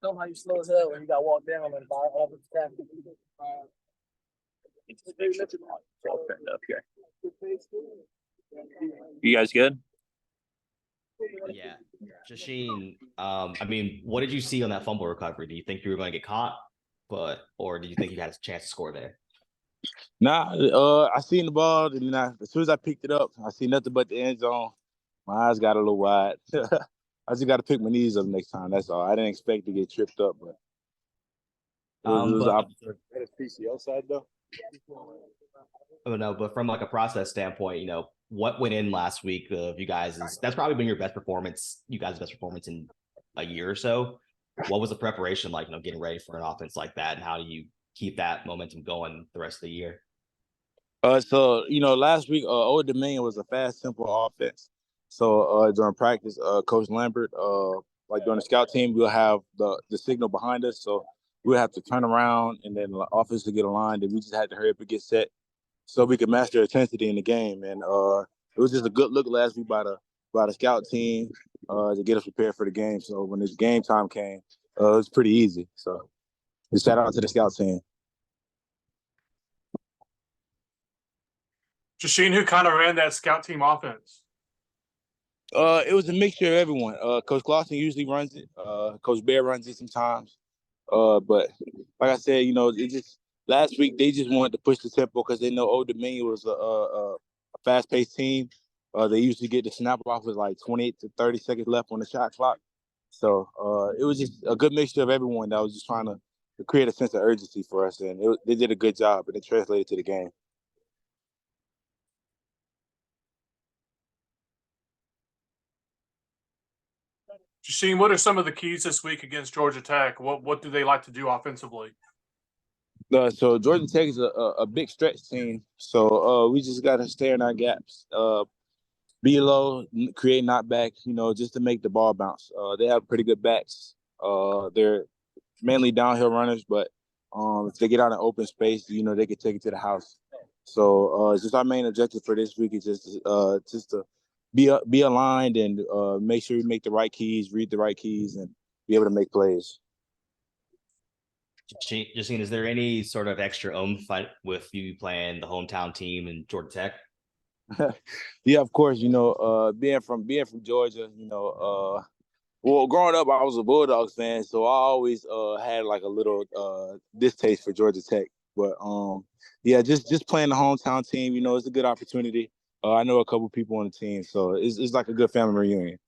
Tell them how you slow as hell when you got walked down and by all the staff. Up here. You guys good? Yeah. Jasheen, I mean, what did you see on that fumble recovery? Do you think you were going to get caught, or did you think you had a chance to score there? Nah, I seen the ball, and as soon as I picked it up, I see nothing but the end zone. My eyes got a little wide. I just got to pick my knees up next time. That's all. I didn't expect to get tripped up, but it was the PCO side though. Oh no, but from like a process standpoint, what went in last week of you guys that's probably been your best performance, you guys' best performance in a year or so. What was the preparation like, getting ready for an offense like that, and how do you keep that momentum going the rest of the year? So last week, Old Dominion was a fast, simple offense. So during practice, Coach Lambert, like during the scout team, we'll have the signal behind us. So we'll have to turn around and then the offense to get aligned, and we just had to hurry up and get set so we could master intensity in the game. And it was just a good look last week by the scout team to get us prepared for the game. So when this game time came, it was pretty easy. So just shout out to the scout team. Jasheen, who kind of ran that scout team offense? It was a mixture of everyone. Coach Clausen usually runs it. Coach Bear runs it sometimes. But like I said, it just last week they just wanted to push the tempo because they know Old Dominion was a fast-paced team. They usually get the snap off with like 28 to 30 seconds left on the shot clock. So it was just a good mixture of everyone that was just trying to create a sense of urgency for us, and they did a good job, and it translated to the game. Jasheen, what are some of the keys this week against Georgia Tech? What do they like to do offensively? So Georgia Tech is a big stretch team. So we just got to stay in our gaps. Be low, create knockback, just to make the ball bounce. They have pretty good backs. They're mainly downhill runners, but if they get out in open space, they can take it to the house. So it's just our main objective for this week is just to be aligned and make sure we make the right keys, read the right keys, and be able to make plays. Jasheen, is there any sort of extra fight with you playing the hometown team in Georgia Tech? Yeah, of course. Being from Georgia, well, growing up, I was a Bulldogs fan, so I always had like a little distaste for Georgia Tech. But yeah, just playing the hometown team, it's a good opportunity. I know a couple people on the team, so it's like a good family reunion.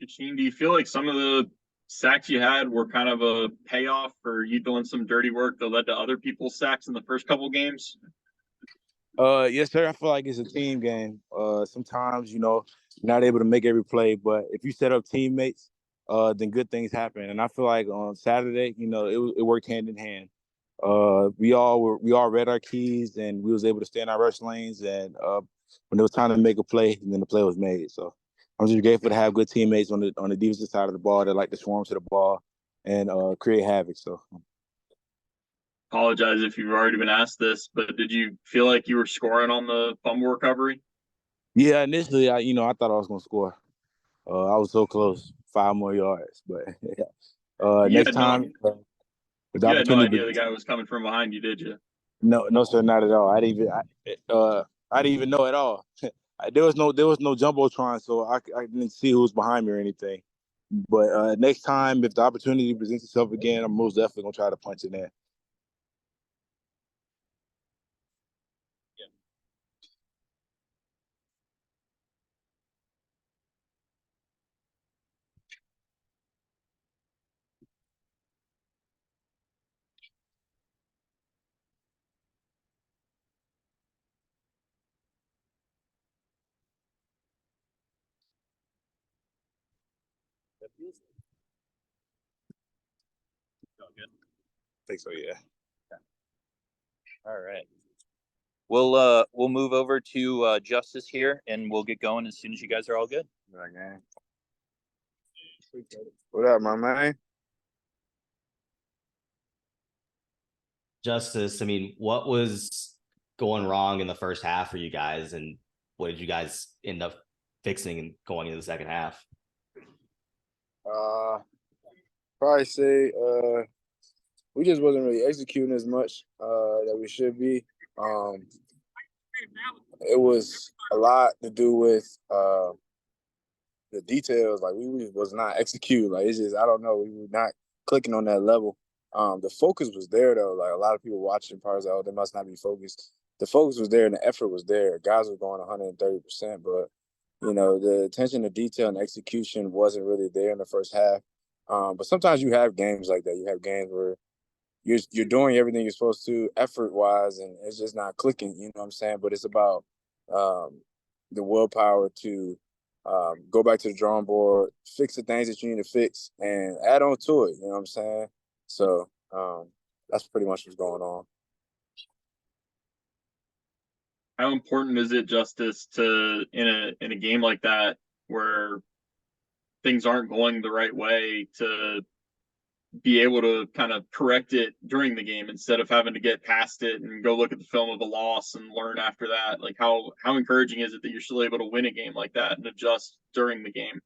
Jasheen, do you feel like some of the sacks you had were kind of a payoff for you doing some dirty work that led to other people's sacks in the first couple games? Yes, sir. I feel like it's a team game. Sometimes, you're not able to make every play, but if you set up teammates, then good things happen. And I feel like on Saturday, it worked hand in hand. We all read our keys, and we was able to stay in our rush lanes. And when it was time to make a play, and then the play was made. So I'm just grateful to have good teammates on the defensive side of the ball that like to swarm to the ball and create havoc. So. Apologize if you've already been asked this, but did you feel like you were scoring on the fumble recovery? Yeah, initially, I thought I was gonna score. I was so close, 5 more yards, but next time, you had no idea the guy was coming from behind you, did you? No, sir, not at all. I didn't even know at all. There was no jumbotron, so I didn't see who was behind me or anything. But next time, if the opportunity presents itself again, I'm most definitely gonna try to punch it in. Good. I think so, yeah. All right. We'll move over to Justice here, and we'll get going as soon as you guys are all good. Okay. What up, my man? Justice, I mean, what was going wrong in the first half for you guys, and what did you guys end up fixing and going into the second half? Probably say we just wasn't really executing as much that we should be. It was a lot to do with the details. Like we was not executing. Like it's just I don't know. We were not clicking on that level. The focus was there though. Like a lot of people watching probably was like, oh, they must not be focused. The focus was there and the effort was there. Guys were going 130%, but the attention to detail and execution wasn't really there in the first half. But sometimes you have games like that. You have games where you're doing everything you're supposed to effort wise, and it's just not clicking. You know what I'm saying? But it's about the willpower to go back to the drawing board, fix the things that you need to fix, and add on to it. You know what I'm saying? So that's pretty much what's going on. How important is it, Justice, to in a game like that where things aren't going the right way, to be able to kind of correct it during the game instead of having to get past it and go look at the film of a loss and learn after that? Like how encouraging is it that you're still able to win a game like that and adjust during the game?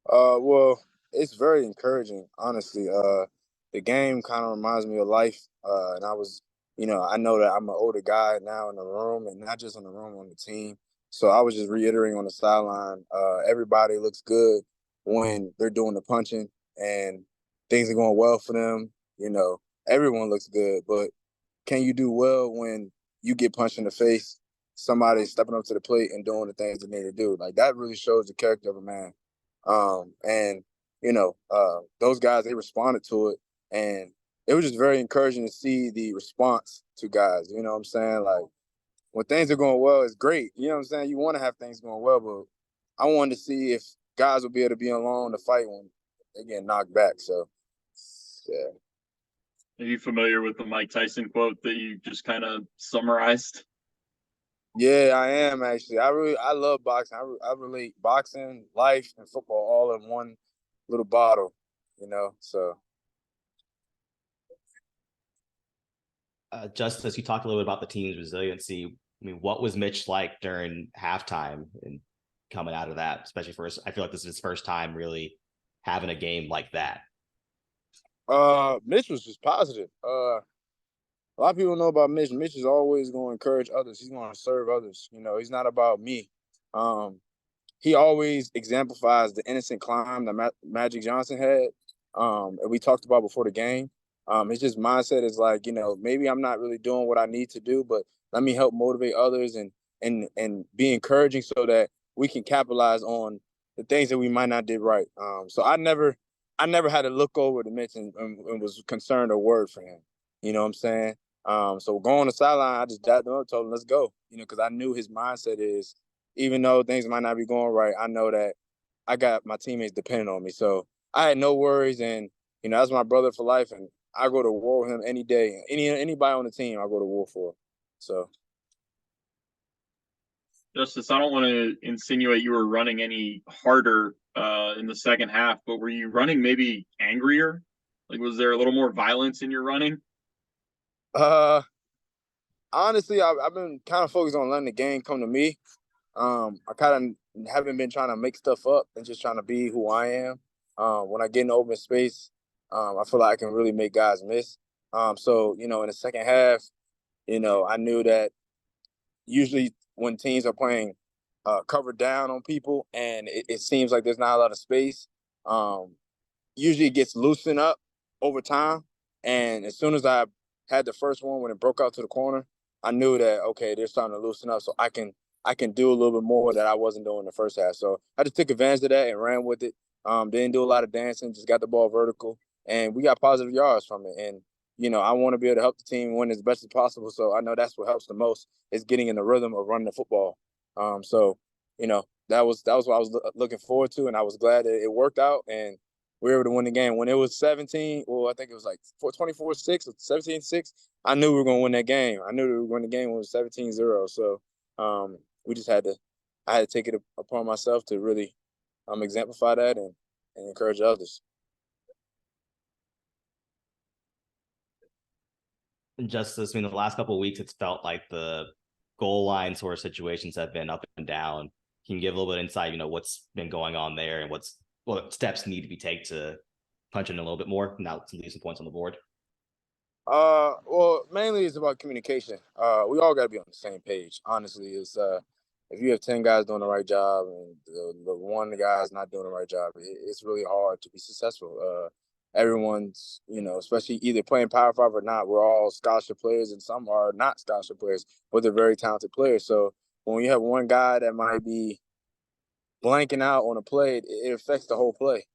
Well, it's very encouraging, honestly. The game kind of reminds me of life. And I was, I know that I'm an older guy now in the room, and not just in the room, on the team. So I was just reiterating on the sideline, everybody looks good when they're doing the punching and things are going well for them. Everyone looks good, but can you do well when you get punched in the face, somebody stepping up to the plate and doing the things they need to do? Like that really shows the character of a man. And those guys, they responded to it, and it was just very encouraging to see the response to guys. You know what I'm saying? Like when things are going well, it's great. You know what I'm saying? You want to have things going well, but I wanted to see if guys will be able to be alone to fight when they get knocked back. So, yeah. Are you familiar with the Mike Tyson quote that you just kind of summarized? Yeah, I am actually. I love boxing. I relate boxing, life, and football all in one little bottle. So. Justice, you talked a little bit about the team's resiliency. I mean, what was Mitch like during halftime and coming out of that, especially I feel like this is his first time really having a game like that. Mitch was just positive. A lot of people know about Mitch. Mitch is always going to encourage others. He's going to serve others. He's not about me. He always exemplifies the innocent climb that Magic Johnson had. And we talked about before the game. His just mindset is like, maybe I'm not really doing what I need to do, but let me help motivate others and be encouraging so that we can capitalize on the things that we might not did right. So I never had to look over to Mitch and was concerned or worried for him. You know what I'm saying? So going on the sideline, I just dapped him up, told him, let's go. Because I knew his mindset is, even though things might not be going right, I know that I got my teammates depending on me. So I had no worries, and that's my brother for life, and I go to war with him any day. Anybody on the team, I go to war for. So, Justice, I don't want to insinuate you were running any harder in the second half, but were you running maybe angrier? Like, was there a little more violence in your running? Honestly, I've been kind of focused on letting the game come to me. I kind of haven't been trying to make stuff up and just trying to be who I am. When I get in the open space, I feel like I can really make guys miss. So, in the second half, I knew that usually when teams are playing covered down on people and it seems like there's not a lot of space, usually it gets loosened up over time. And as soon as I had the first one when it broke out to the corner, I knew that, okay, they're starting to loosen up, so I can do a little bit more that I wasn't doing in the first half. So I just took advantage of that and ran with it. Didn't do a lot of dancing, just got the ball vertical, and we got positive yards from it. And I want to be able to help the team win as best as possible. So I know that's what helps the most is getting in the rhythm of running the football. So that was what I was looking forward to, and I was glad that it worked out and we were able to win the game. When it was 17, well, I think it was like 24-6 or 17-6, I knew we were going to win that game. I knew we were going to win the game when it was 17-0. So we just I had to take it upon myself to really exemplify that and encourage others. And Justice, I mean, the last couple of weeks, it's felt like the goal line sort of situations have been up and down. Can you give a little bit of insight, what's been going on there and what steps need to be taken to punch in a little bit more now to leave some points on the board? Well, mainly it's about communication. We all got to be on the same page. Honestly, it's if you have 10 guys doing the right job and the one guy is not doing the right job, it's really hard to be successful. Everyone's, especially either playing Power Five or not, we're all scholarship players, and some are not scholarship players, but they're very talented players. So when you have one guy that might be blanking out on a play, it affects the whole play.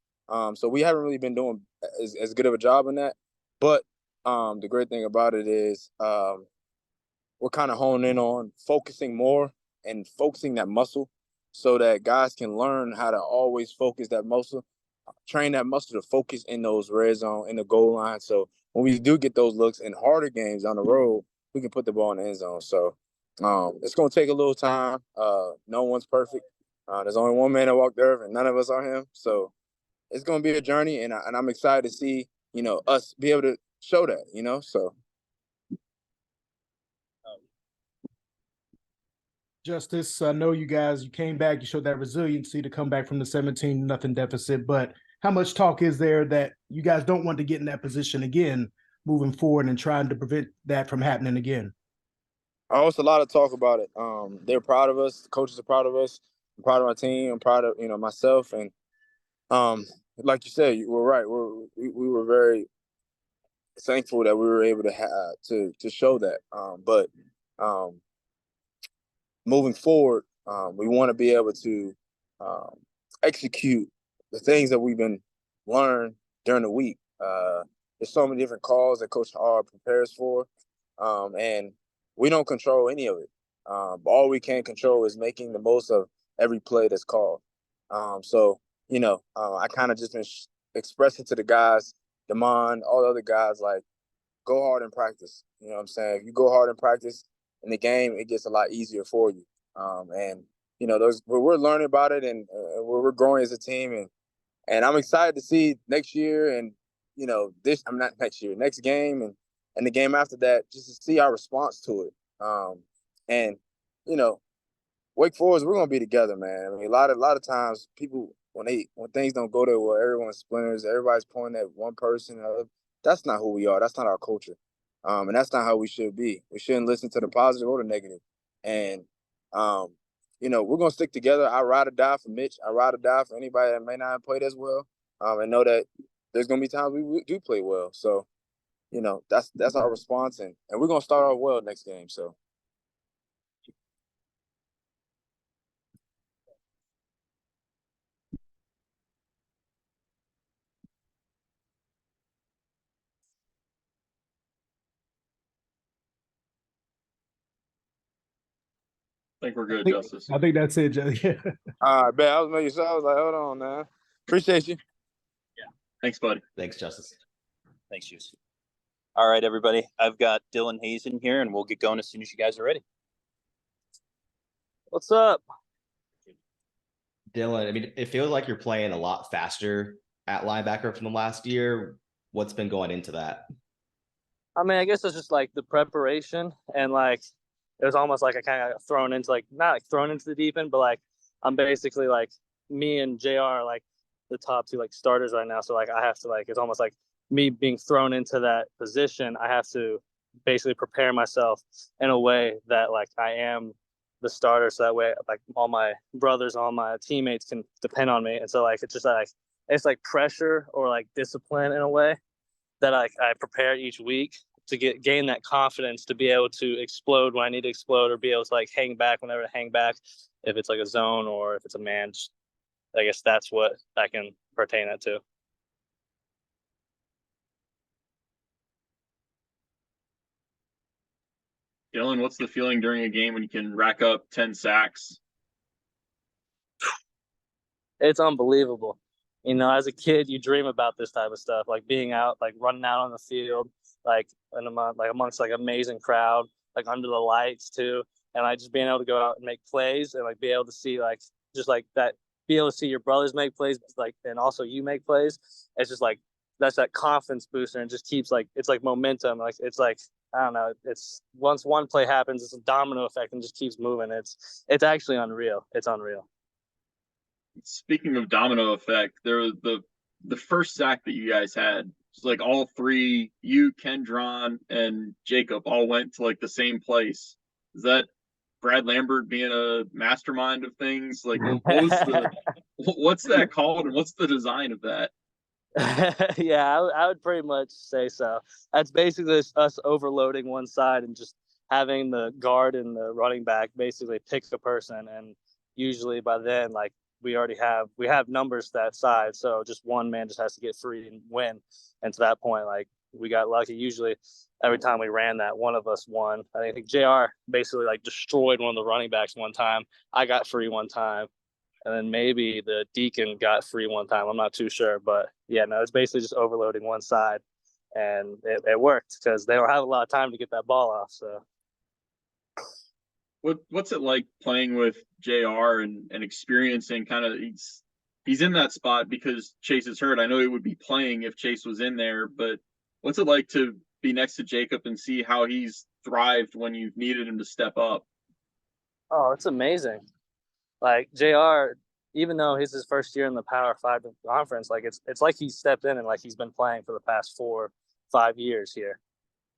So we haven't really been doing as good of a job in that. But the great thing about it is we're kind of honing in on focusing more and focusing that muscle so that guys can learn how to always focus that muscle, train that muscle to focus in those red zone, in the goal line. So when we do get those looks in harder games on the road, we can put the ball in the end zone. So it's going to take a little time. No one's perfect. There's only one man that walked the earth, and none of us are him. So it's going to be a journey, and I'm excited to see, us be able to show that, so. Justice, I know you came back, you showed that resiliency to come back from the 17-0 deficit, but how much talk is there that you guys don't want to get in that position again moving forward and trying to prevent that from happening again? Oh, it's a lot of talk about it. They're proud of us. The coaches are proud of us. I'm proud of my team. I'm proud of, myself. And like you said, you were right. We were very thankful that we were able to show that. But moving forward, we want to be able to execute the things that we've been learned during the week. There's so many different calls that Coach R prepares for, and we don't control any of it. All we can control is making the most of every play that's called. So, I kind of just been expressing to the guys, Damon, all the other guys, like, go hard in practice. You know what I'm saying? If you go hard in practice, in the game, it gets a lot easier for you. And we're learning about it, and we're growing as a team, and I'm excited to see next year, and not next year, next game, and the game after that, just to see our response to it. And Wake Forest, we're gonna be together, man. I mean, a lot of times people when things don't go their way, everyone splinters, everybody's pointing at one person. That's not who we are. That's not our culture. And that's not how we should be. We shouldn't listen to the positive or the negative. And, we're going to stick together. I ride or die for Mitch. I ride or die for anybody that may not have played as well. And know that there's going to be times we do play well. So, that's our response. And we're going to start off well next game. So. I think we're good, Justice. I think that's it, yeah. All right, bet. I was making sure. I was like, hold on, man. Appreciate you. Yeah. Thanks, buddy. Thanks, Justice. Thanks, Juice. All right, everybody. I've got Dylan Hazen here, and we'll get going as soon as you guys are ready. What's up? Dylan, I mean, it feels like you're playing a lot faster at linebacker from the last year. What's been going into that? I mean, I guess it's just like the preparation, and like it was almost like I kind of thrown into not like thrown into the deep end, but like I'm basically like me and JR are like the top two like starters right now. So like I have to it's almost like me being thrown into that position. I have to basically prepare myself in a way that like I am the starter, so that way like all my brothers, all my teammates can depend on me. And so like it's just like it's like pressure or like discipline in a way that I prepare each week to gain that confidence to be able to explode when I need to explode, or be able to like hang back whenever to hang back, if it's like a zone or if it's a man. I guess that's what I can pertain that to. Dylan, what's the feeling during a game when you can rack up 10 sacks? It's unbelievable. As a kid, you dream about this type of stuff, like being out, like running out on the field, like amongst like amazing crowd, like under the lights too, and like just being able to go out and make plays and like be able to see like just like that, be able to see your brothers make plays, like, and also you make plays. It's just like that's that confidence booster, and just keeps like it's like momentum, like it's like I don't know. It's once one play happens, it's a domino effect and just keeps moving. It's actually unreal. It's unreal. Speaking of domino effect, there was the first sack that you guys had. It's like all three, you, Kendron, and Jacob, all went to like the same place. Is that Brad Lambert being a mastermind of things? Like, what's that called, and what's the design of that? Yeah, I would pretty much say so. That's basically us overloading one side and just having the guard and the running back basically pick a person, and usually by then, like, we have numbers that side, so just one man just has to get free and win. And to that point, like, we got lucky. Usually, every time we ran that, one of us won. I think Jr. basically like destroyed one of the running backs one time. I got free one time, and then maybe the Deacon got free one time. I'm not too sure, but yeah, no, it's basically just overloading one side, and it worked because they don't have a lot of time to get that ball off. So. What's it like playing with JR and experiencing kind of he's in that spot because Chase is hurt. I know he would be playing if Chase was in there, but what's it like to be next to Jacob and see how he's thrived when you've needed him to step up? Oh, it's amazing. Like JR, even though he's his first year in the Power 5 conference, like it's like he stepped in and like he's been playing for the past 4-5 years here.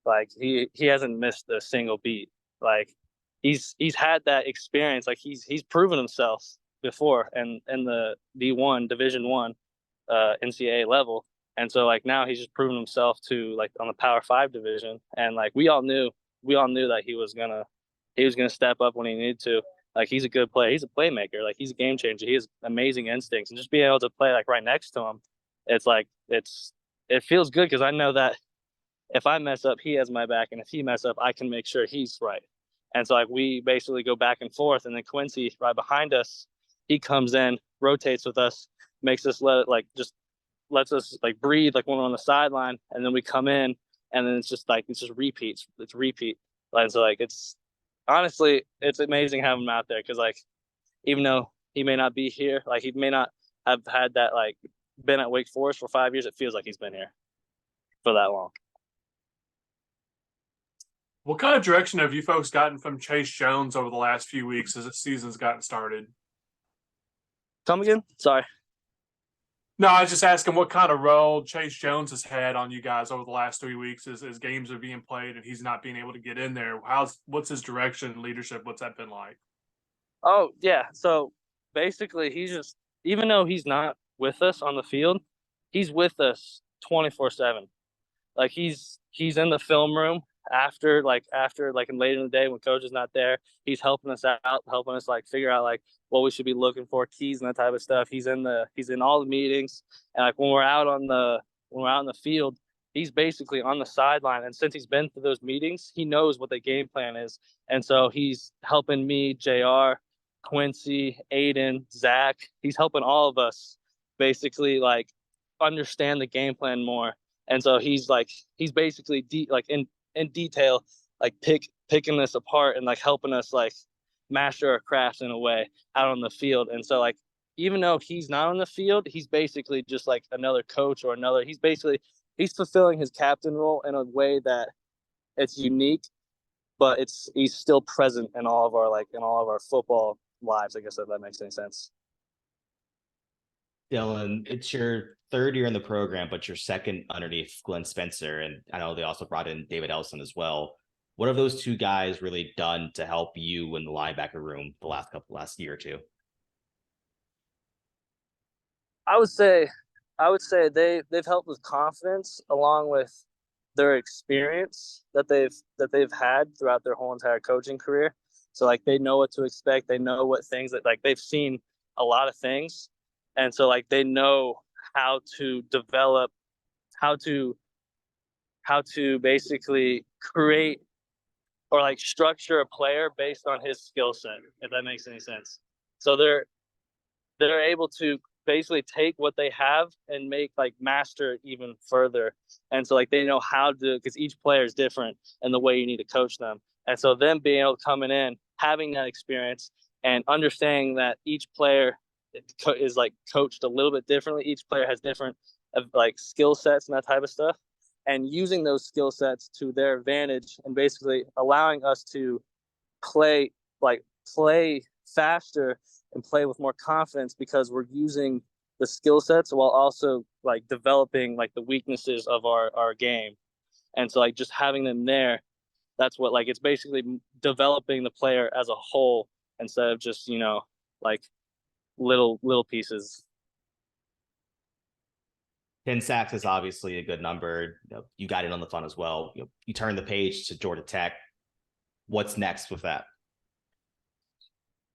Like he hasn't missed a single beat. Like he's had that experience. Like he's proven himself before and in the D1 Division 1 NCAA level. And so like now he's just proven himself to like on the Power 5 division. And like we all knew that he was gonna step up when he needed to. Like he's a good player. He's a playmaker. Like he's a game changer. He has amazing instincts, and just being able to play like right next to him, it's like it feels good because I know that if I mess up, he has my back, and if he mess up, I can make sure he's right. And so like we basically go back and forth, and then Quincy right behind us, he comes in, rotates with us, makes us lets us like breathe like when we're on the sideline, and then we come in, and then it's just repeats. It's repeat. And so like it's honestly it's amazing having him out there because like even though he may not be here, like he may not have had that like been at Wake Forest for 5 years, it feels like he's been here for that long. What kind of direction have you folks gotten from Chase Jones over the last few weeks as the season's gotten started? Come again? Sorry. No, I was just asking what kind of role Chase Jones has had on you guys over the last 3 weeks as games are being played and he's not being able to get in there. What's his direction and leadership? What's that been like? Oh, yeah. So basically, he's just, even though he's not with us on the field, he's with us 24/7. Like he's in the film room after and late in the day when coach is not there. He's helping us out, helping us like figure out like what we should be looking for, keys and that type of stuff. He's in all the meetings, and like when we're out in the field, he's basically on the sideline. And since he's been through those meetings, he knows what the game plan is. And so he's helping me, JR, Quincy, Aiden, Zach. He's helping all of us basically like understand the game plan more. And so he's basically in detail, like picking this apart and like helping us like master our crafts in a way out on the field. And so like even though he's not on the field, he's basically just like another coach or another. He's fulfilling his captain role in a way that it's unique, but he's still present in all of our football lives. I guess if that makes any sense. Dylan, it's your third year in the program, but your second underneath Glenn Spencer. And I know they also brought in David Ellison as well. What have those two guys really done to help you in the linebacker room the last year or two? I would say they've helped with confidence along with their experience that they've had throughout their whole entire coaching career. So like they know what to expect. They know what things that like they've seen a lot of things. And so like they know how to develop, how to basically create or like structure a player based on his skill set, if that makes any sense. So they're able to basically take what they have and make like master it even further. And so like they know how to, because each player is different and the way you need to coach them. And so them being able to coming in, having that experience and understanding that each player is like coached a little bit differently. Each player has different like skill sets and that type of stuff. and using those skill sets to their advantage, and basically allowing us to play faster and play with more confidence because we're using the skill sets while also like developing like the weaknesses of our game. And so like just having them there, that's what like it's basically developing the player as a whole instead of just, like little pieces. 10 sacks is obviously a good number. You got it on the fun as well. You turn the page to Georgia Tech. What's next with that?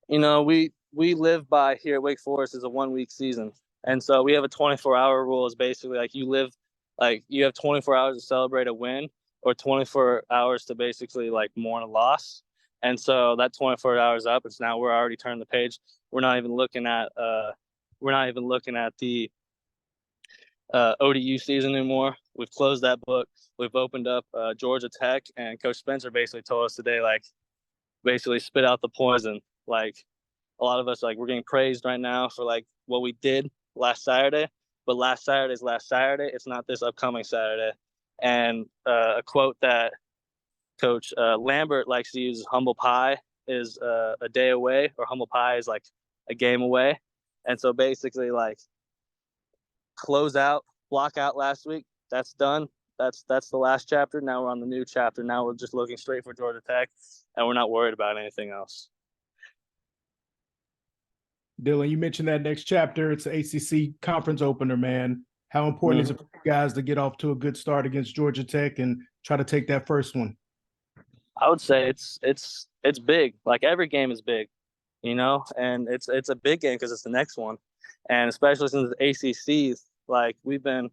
We live by here at Wake Forest is a 1-week season. And so we have a 24-hour rule is basically like you have 24 hours to celebrate a win or 24 hours to basically like mourn a loss. And so that 24 hours up, it's now we're already turned the page. We're not even looking at the ODU season anymore. We've closed that book. We've opened up Georgia Tech, and Coach Spencer basically told us today, like, basically spit out the poison. Like, a lot of us, like, we're getting praised right now for like what we did last Saturday, but last Saturday's last Saturday. It's not this upcoming Saturday. And a quote that Coach Lambert likes to use is humble pie is a day away, or humble pie is like a game away. And so basically like block out last week. That's done. That's the last chapter. Now we're on the new chapter. Now we're just looking straight for Georgia Tech, and we're not worried about anything else. Dylan, you mentioned that next chapter. It's the ACC conference opener, man. How important is it for you guys to get off to a good start against Georgia Tech and try to take that first one? I would say it's big. Like every game is big, and it's a big game because it's the next one, and especially since the ACC, like the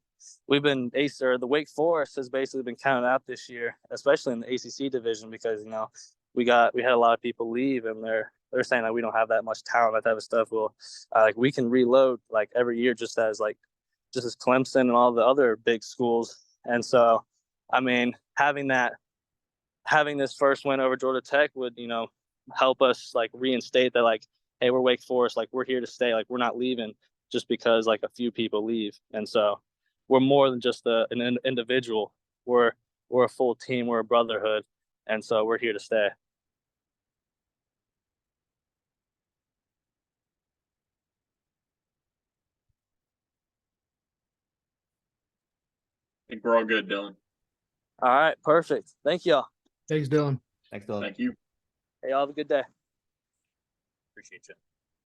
Wake Forest has basically been counted out this year, especially in the ACC division because we had a lot of people leave, and they're saying that we don't have that much talent, that type of stuff. Well, like we can reload like every year, just as Clemson and all the other big schools. And so, I mean, having this first win over Georgia Tech would, help us like reinstate that, like, hey, we're Wake Forest, like we're here to stay, like we're not leaving just because like a few people leave. And so we're more than just an individual. We're a full team. We're a brotherhood. And so we're here to stay. I think we're all good, Dylan. All right, perfect. Thank y'all. Thanks, Dylan. Thanks, Dylan. Thank you. Hey, y'all have a good day. Appreciate you.